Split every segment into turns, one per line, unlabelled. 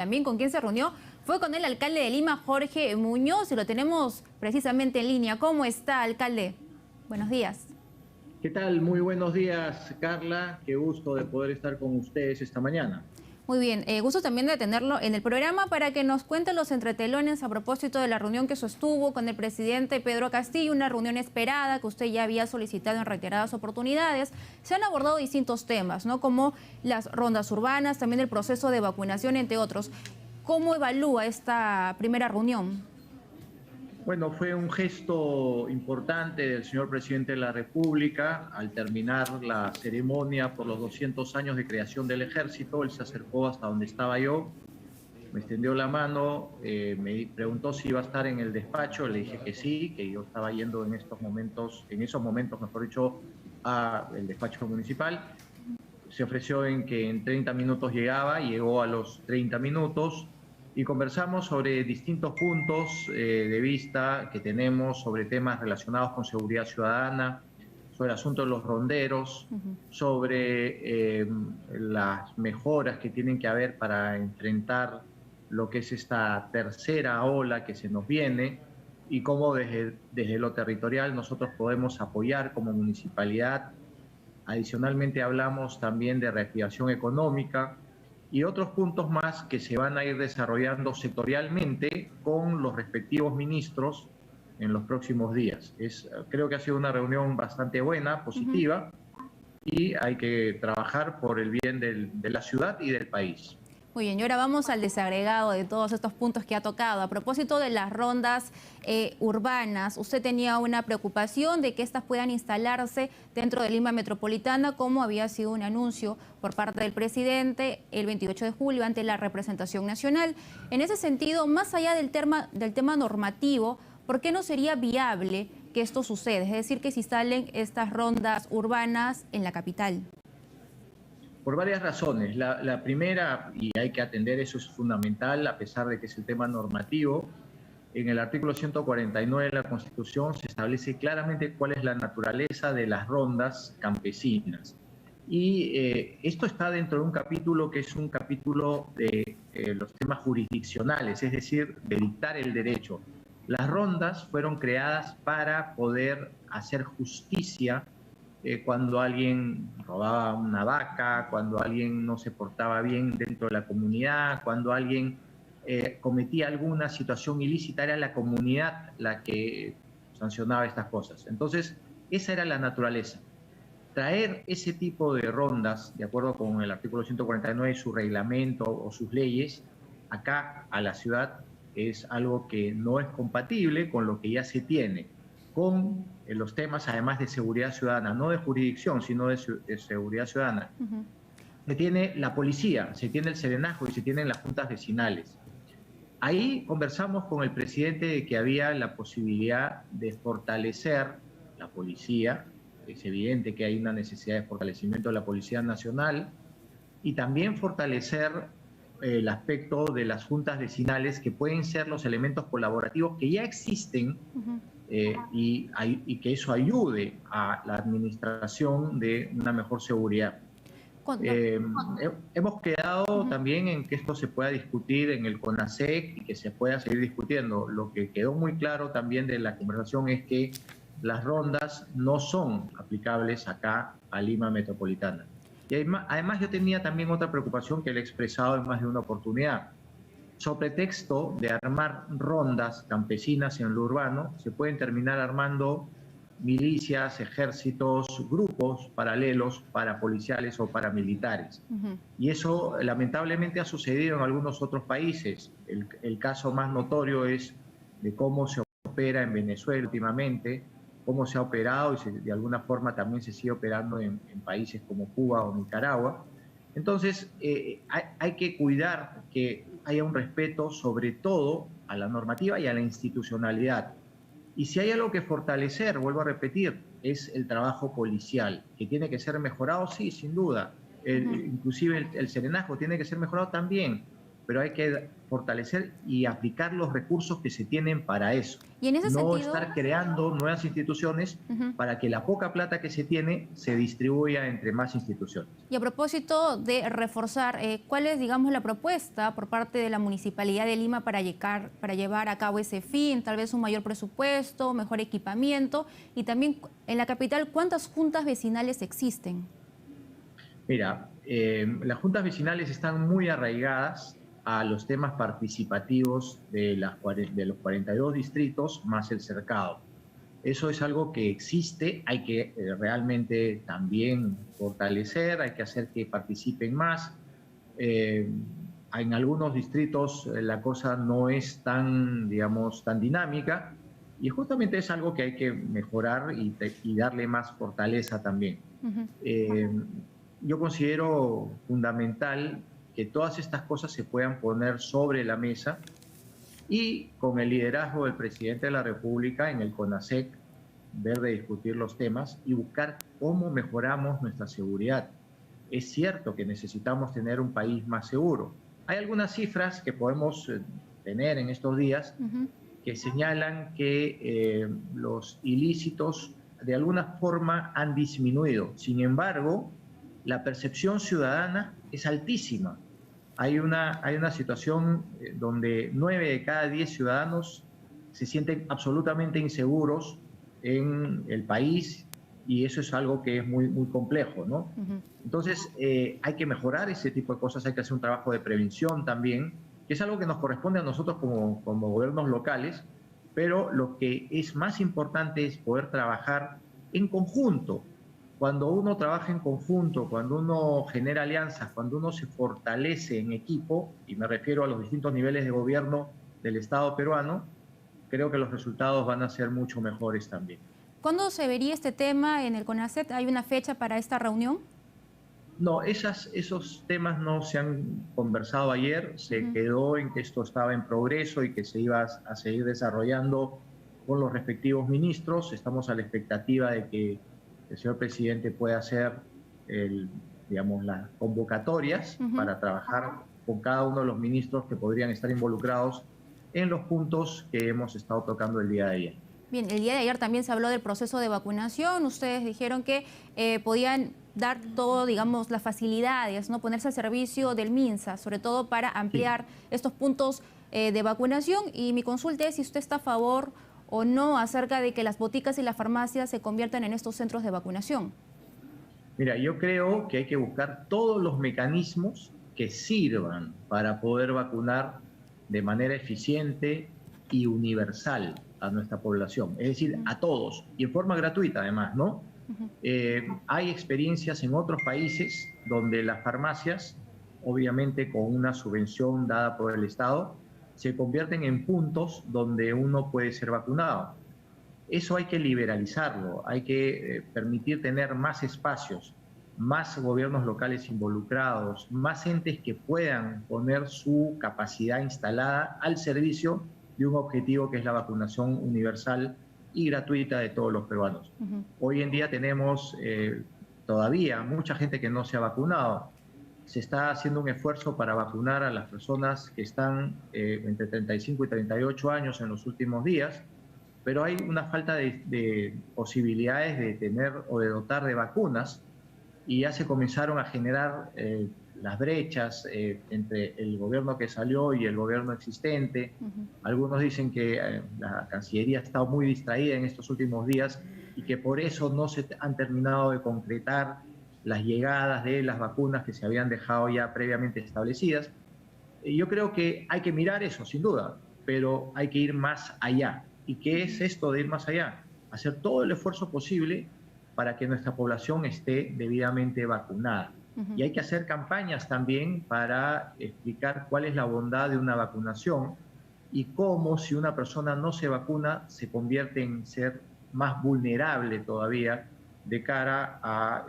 También con quien se reunió fue con el alcalde de Lima, Jorge Muñoz, y lo tenemos precisamente en línea. ¿Cómo está, alcalde? Buenos días.
¿Qué tal? Muy buenos días, Carla. Qué gusto de poder estar con ustedes esta mañana.
Muy bien, gusto también de tenerlo en el programa para que nos cuente los entretelones a propósito de la reunión que sostuvo con el presidente Pedro Castillo, una reunión esperada que usted ya había solicitado en reiteradas oportunidades. Se han abordado distintos temas, ¿no? Como las rondas urbanas, también el proceso de vacunación, entre otros. ¿Cómo evalúa esta primera reunión?
Bueno, fue un gesto importante del señor presidente de la República. Al terminar la ceremonia por los 200 años de creación del Ejército, él se acercó hasta donde estaba yo, me extendió la mano, me preguntó si iba a estar en el despacho, le dije que sí, que yo estaba yendo en esos momentos, mejor dicho, al despacho municipal. Se ofreció en que en 30 minutos llegó a los 30 minutos y conversamos sobre distintos puntos de vista que tenemos sobre temas relacionados con seguridad ciudadana, sobre el asunto de los ronderos, sobre las mejoras que tienen que haber para enfrentar lo que es esta tercera ola que se nos viene y cómo desde lo territorial nosotros podemos apoyar como municipalidad. Adicionalmente hablamos también de reactivación económica y otros puntos más que se van a ir desarrollando sectorialmente con los respectivos ministros en los próximos días. Creo que ha sido una reunión bastante buena, positiva, y hay que trabajar por el bien de la ciudad y del país.
Muy bien, y ahora vamos al desagregado de todos estos puntos que ha tocado. A propósito de las rondas urbanas, usted tenía una preocupación de que estas puedan instalarse dentro de Lima Metropolitana, como había sido un anuncio por parte del presidente el 28 de julio ante la representación nacional. En ese sentido, más allá del tema normativo, ¿por qué no sería viable que esto suceda? Es decir, que se instalen estas rondas urbanas en la capital.
Por varias razones. La primera, y hay que atender, eso es fundamental, a pesar de que es el tema normativo, en el artículo 149 de la Constitución se establece claramente cuál es la naturaleza de las rondas campesinas. Y esto está dentro de un capítulo que es un capítulo de los temas jurisdiccionales, es decir, de dictar el derecho. Las rondas fueron creadas para poder hacer justicia cuando alguien robaba una vaca, cuando alguien no se portaba bien dentro de la comunidad, cuando alguien cometía alguna situación ilícita, era la comunidad la que sancionaba estas cosas. Entonces, esa era la naturaleza. Traer ese tipo de rondas, de acuerdo con el artículo 149, su reglamento o sus leyes, acá a la ciudad es algo que no es compatible con lo que ya se tiene, con los temas además de seguridad ciudadana, no de jurisdicción, sino de seguridad ciudadana. Se tiene la policía, se tiene el serenazgo y se tienen las juntas vecinales. Ahí conversamos con el presidente de que había la posibilidad de fortalecer la policía. Es evidente que hay una necesidad de fortalecimiento de la Policía Nacional y también fortalecer el aspecto de las juntas vecinales, que pueden ser los elementos colaborativos que ya existen y que eso ayude a la administración de una mejor seguridad. Hemos quedado también en que esto se pueda discutir en el CONASEC y que se pueda seguir discutiendo. Lo que quedó muy claro también de la conversación es que las rondas no son aplicables acá a Lima Metropolitana. Y además yo tenía también otra preocupación que le he expresado en más de una oportunidad. Sobre pretexto de armar rondas campesinas en lo urbano, se pueden terminar armando milicias, ejércitos, grupos paralelos parapoliciales o paramilitares. Y eso lamentablemente ha sucedido en algunos otros países. El caso más notorio es de cómo se opera en Venezuela últimamente, cómo se ha operado y de alguna forma también se sigue operando en países como Cuba o Nicaragua. Entonces hay que cuidar que haya un respeto sobre todo a la normativa y a la institucionalidad. Y si hay algo que fortalecer, vuelvo a repetir, es el trabajo policial, que tiene que ser mejorado, sí, sin duda. Inclusive el serenazgo tiene que ser mejorado también. pero hay que fortalecer y aplicar los recursos que se tienen para eso.
Y en ese
No
sentido,
estar creando nuevas instituciones para que la poca plata que se tiene se distribuya entre más instituciones.
y a propósito de reforzar, ¿cuál es, digamos, la propuesta por parte de la Municipalidad de Lima para llevar a cabo ese fin? Tal vez un mayor presupuesto, mejor equipamiento, y también en la capital, ¿cuántas juntas vecinales existen?
Mira, las juntas vecinales están muy arraigadas a los temas participativos de los 42 distritos más el cercado. Eso es algo que existe, hay que realmente también fortalecer, hay que hacer que participen más. En algunos distritos la cosa no es tan, digamos, tan dinámica y justamente es algo que hay que mejorar y darle más fortaleza también. Yo considero fundamental que todas estas cosas se puedan poner sobre la mesa y con el liderazgo del presidente de la República en el CONASEC, ver de discutir los temas y buscar cómo mejoramos nuestra seguridad. Es cierto que necesitamos tener un país más seguro. Hay algunas cifras que podemos tener en estos días que señalan que los ilícitos de alguna forma han disminuido. Sin embargo, la percepción ciudadana es altísima. Hay una situación donde 9 de cada 10 ciudadanos se sienten absolutamente inseguros en el país y eso es algo que es muy, muy complejo, ¿no? Entonces, hay que mejorar ese tipo de cosas, hay que hacer un trabajo de prevención también, que es algo que nos corresponde a nosotros como gobiernos locales, pero lo que es más importante es poder trabajar en conjunto. Cuando uno trabaja en conjunto, cuando uno genera alianzas, cuando uno se fortalece en equipo, y me refiero a los distintos niveles de gobierno del Estado peruano, creo que los resultados van a ser mucho mejores también.
¿Cuándo se vería este tema en el CONASET? ¿Hay una fecha para esta reunión?
No, esos temas no se han conversado ayer, se quedó en que esto estaba en progreso y que se iba a seguir desarrollando con los respectivos ministros. Estamos a la expectativa de que el señor presidente pueda hacer digamos, las convocatorias para trabajar con cada uno de los ministros que podrían estar involucrados en los puntos que hemos estado tocando el día de ayer.
Bien, el día de ayer también se habló del proceso de vacunación. Ustedes dijeron que podían dar todo, digamos, las facilidades, ¿no? Ponerse al servicio del MINSA, sobre todo para ampliar estos puntos de vacunación. Y mi consulta es si usted está a favor o no acerca de que las boticas y las farmacias se conviertan en estos centros de vacunación.
Mira, yo creo que hay que buscar todos los mecanismos que sirvan para poder vacunar de manera eficiente y universal a nuestra población, es decir, a todos, y en forma gratuita además, ¿no? Hay experiencias en otros países donde las farmacias, obviamente con una subvención dada por el Estado, se convierten en puntos donde uno puede ser vacunado. Eso hay que liberalizarlo, hay que permitir tener más espacios, más gobiernos locales involucrados, más entes que puedan poner su capacidad instalada al servicio de un objetivo que es la vacunación universal y gratuita de todos los peruanos. Hoy en día tenemos todavía mucha gente que no se ha vacunado. Se está haciendo un esfuerzo para vacunar a las personas que están entre 35 y 38 años en los últimos días, pero hay una falta de posibilidades de tener o de dotar de vacunas y ya se comenzaron a generar las brechas entre el gobierno que salió y el gobierno existente. Algunos dicen que la Cancillería ha estado muy distraída en estos últimos días y que por eso no se han terminado de concretar las llegadas de las vacunas que se habían dejado ya previamente establecidas. Yo creo que hay que mirar eso, sin duda, pero hay que ir más allá. ¿Y qué es esto de ir más allá? Hacer todo el esfuerzo posible para que nuestra población esté debidamente vacunada. Y hay que hacer campañas también para explicar cuál es la bondad de una vacunación y cómo si una persona no se vacuna se convierte en ser más vulnerable todavía de cara a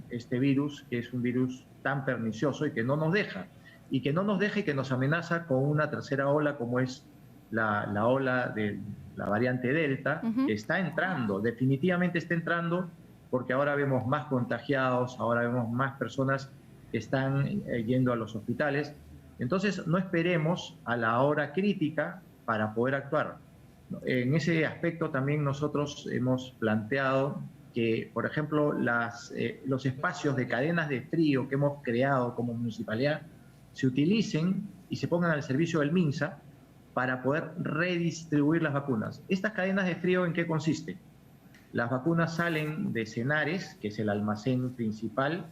este virus, que es un virus tan pernicioso y que no nos deja. Y que no nos deja y que nos amenaza con una tercera ola como es la ola de la variante Delta, que está entrando, definitivamente está entrando, porque ahora vemos más contagiados, ahora vemos más personas que están yendo a los hospitales. Entonces, no esperemos a la hora crítica para poder actuar. En ese aspecto también nosotros hemos planteado que, por ejemplo, los espacios de cadenas de frío que hemos creado como municipalidad se utilicen y se pongan al servicio del MINSA para poder redistribuir las vacunas. ¿Estas cadenas de frío en qué consisten? Las vacunas salen de Senares, que es el almacén principal,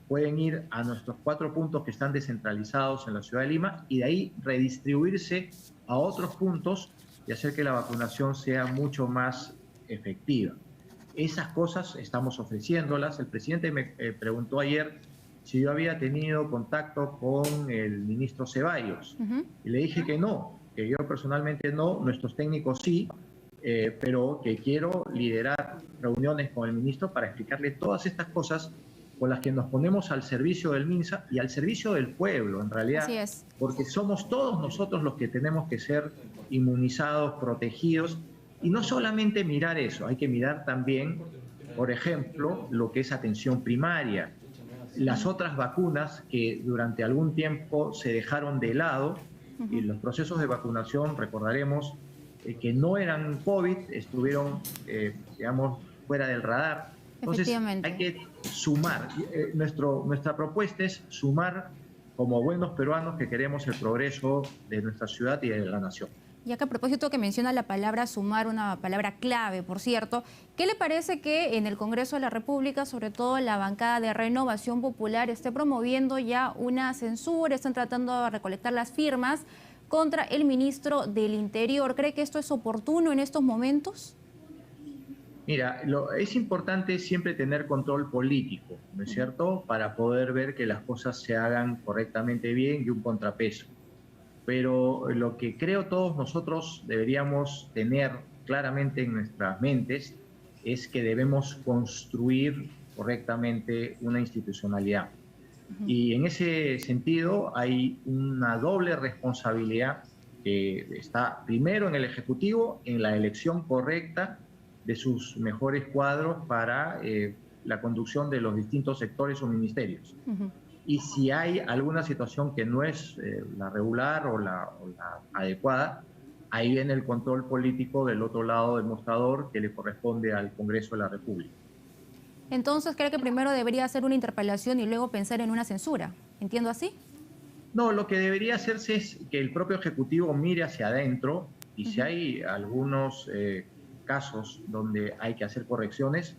pueden ir a nuestros 4 puntos que están descentralizados en la ciudad de Lima y de ahí redistribuirse a otros puntos y hacer que la vacunación sea mucho más efectiva. Esas cosas estamos ofreciéndolas. El presidente me preguntó ayer si yo había tenido contacto con el ministro Ceballos. Y le dije que no, que yo personalmente no, nuestros técnicos sí, pero que quiero liderar reuniones con el ministro para explicarle todas estas cosas con las que nos ponemos al servicio del MINSA y al servicio del pueblo, en realidad.
Así es.
Porque somos todos nosotros los que tenemos que ser inmunizados, protegidos, y no solamente mirar eso, hay que mirar también, por ejemplo, lo que es atención primaria, las otras vacunas que durante algún tiempo se dejaron de lado, y los procesos de vacunación, recordaremos, que no eran COVID, estuvieron, digamos, fuera del radar. Entonces, hay que sumar. Nuestra propuesta es sumar como buenos peruanos que queremos el progreso de nuestra ciudad y de la nación.
Ya que a propósito que menciona la palabra sumar, una palabra clave, por cierto, ¿qué le parece que en el Congreso de la República, sobre todo la bancada de Renovación Popular, esté promoviendo ya una censura, están tratando de recolectar las firmas contra el ministro del Interior? ¿Cree que esto es oportuno en estos momentos?
Mira, es importante siempre tener control político, ¿no es cierto?, para poder ver que las cosas se hagan correctamente bien y un contrapeso. Pero lo que creo todos nosotros deberíamos tener claramente en nuestras mentes es que debemos construir correctamente una institucionalidad. Y en ese sentido hay una doble responsabilidad que está primero en el Ejecutivo, en la elección correcta de sus mejores cuadros para la conducción de los distintos sectores o ministerios. Y si hay alguna situación que no es la regular o la adecuada, ahí viene el control político del otro lado del mostrador que le corresponde al Congreso de la República.
Entonces, ¿cree que primero debería hacer una interpelación y luego pensar en una censura? ¿Entiendo así?
No, lo que debería hacerse es que el propio Ejecutivo mire hacia adentro y si hay algunos casos donde hay que hacer correcciones,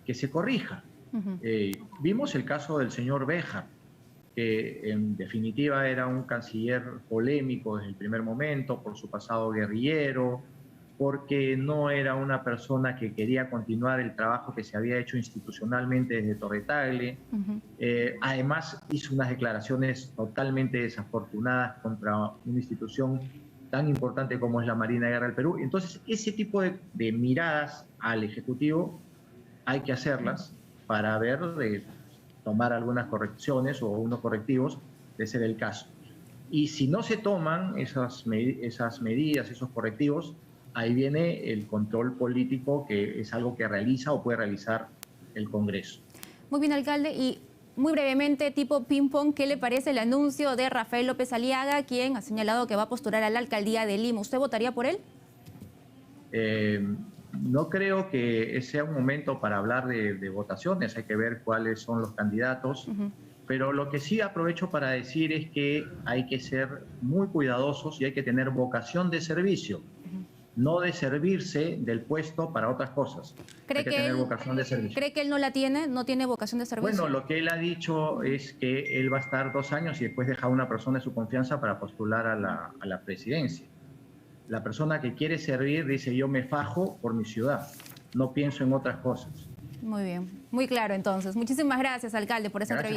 que se corrija. Vimos el caso del señor Béjar, que en definitiva era un canciller polémico desde el primer momento por su pasado guerrillero, porque no era una persona que quería continuar el trabajo que se había hecho institucionalmente desde Torre Tagle. Además hizo unas declaraciones totalmente desafortunadas contra una institución tan importante como es la Marina de Guerra del Perú. Entonces, ese tipo de miradas al Ejecutivo hay que hacerlas para ver, tomar algunas correcciones o unos correctivos, de ser el caso. Y si no se toman esas medidas, esos correctivos, ahí viene el control político, que es algo que realiza o puede realizar el Congreso.
Muy bien, alcalde. Y muy brevemente, tipo ping-pong, ¿qué le parece el anuncio de Rafael López Aliaga, quien ha señalado que va a postular a la alcaldía de Lima? ¿Usted votaría por él?
No creo que sea un momento para hablar de votaciones, hay que ver cuáles son los candidatos, pero lo que sí aprovecho para decir es que hay que ser muy cuidadosos y hay que tener vocación de servicio, no de servirse del puesto para otras cosas.
¿Cree que él no la tiene? ¿No tiene vocación de servicio?
Bueno, lo que él ha dicho es que él va a estar 2 años y después deja a una persona de su confianza para postular a la presidencia. La persona que quiere servir dice: yo me fajo por mi ciudad, no pienso en otras cosas.
Muy bien, muy claro entonces. Muchísimas gracias, alcalde, por esa entrevista.